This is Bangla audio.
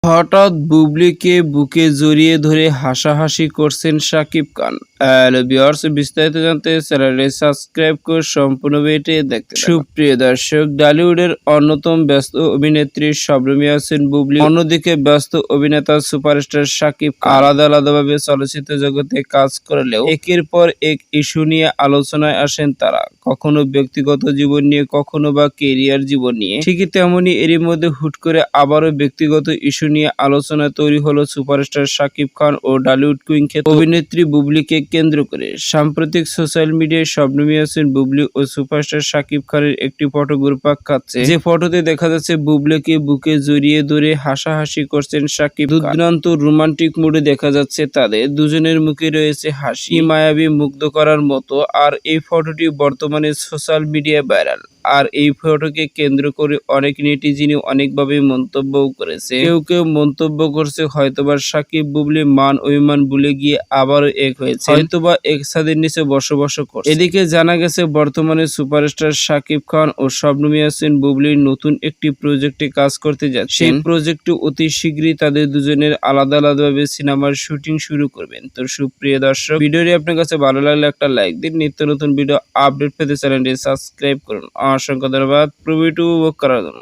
হঠাৎ বুবলিকে বুকে জড়িয়ে ধরে হাসাহাসি করছেন শাকিব খান। হ্যালো ভিউয়ার্স, বিস্তারিত জানতে চ্যানেলটি সাবস্ক্রাইব করে সম্পূর্ণ ভিডিওটি দেখতে থাকুন। সুপ্রিয় দর্শক, টলিউডের অন্যতম ব্যস্ত অভিনেত্রী শবনম ইয়াসমিন বুবলি, অন্যদিকে ব্যস্ত অভিনেতা সুপারস্টার শাকিব খান আলাদা আলাদাভাবে চলচ্চিত্র জগতে কাজ করলেও একের পর এক ইস্যু নিয়ে আলোচনায় আসেন তারা। কখনো ব্যক্তিগত জীবন নিয়ে, কখনো বা কেরিয়ার জীবন নিয়ে। ঠিকই তেমনি এরই মধ্যে হুট করে আবারও ব্যক্তিগত ইস্যু নিয়ে আলোচনা তৈরি হলো সুপারস্টার শাকিব খান ও টলিউড কুইন খ্যাত অভিনেত্রী বুবলিকে কেন্দ্র করে। সাম্প্রতিক সোশ্যাল মিডিয়ায় শবনম ইয়াসমিন বুবলি ও সুপারস্টার শাকিব খানের একটি ফটো ঘুরপাক খাচ্ছে, যে ফটোতে দেখা যাচ্ছে বুবলিকে বুকে জড়িয়ে ধরে হাসাহাসি করছেন শাকিব খান। দুর্দান্ত রোমান্টিক মুডে দেখা যাচ্ছে তাদের দুজনের মুখে রয়েছে হাসি, মায়াবী, মুগ্ধ করার মতো। আর এই ফটোটি বর্তমানে সোশ্যাল মিডিয়ায় ভাইরাল। আর এই ফটোকে কেন্দ্র করে অনেক নেটিজেনই অনেকভাবে মন্তব্যও করেছে। কেউ কেউ মন্তব্য করছে হয়তোবা শাকিব বুবলি মান অভিমান ভুলে গিয়ে আবারও এক হয়েছে, হয়তোবা এক ছাদের নিচে বসবাস করছে। এদিকে জানা গেছে বর্তমানে সুপারস্টার শাকিব খান ও শবনম ইয়াসমিন বুবলির নতুন একটি প্রজেক্টে কাজ করতে যাচ্ছে। সেই প্রজেক্টে অতি শীঘ্রই তাদের দুজনের আলাদা আলাদাভাবে সিনেমার শুটিং শুরু করবেন। তো সুপ্রিয় দর্শক, ভিডিওটি আপনার কাছে ভালো লাগলে একটা লাইক দিন। নিত্য নতুন ভিডিও আপডেট পেতে চ্যানেলটি সাবস্ক্রাইব করুন। অসংখ্য ধন্যবাদ ভিডিওটি উপভোগ করার জন্য।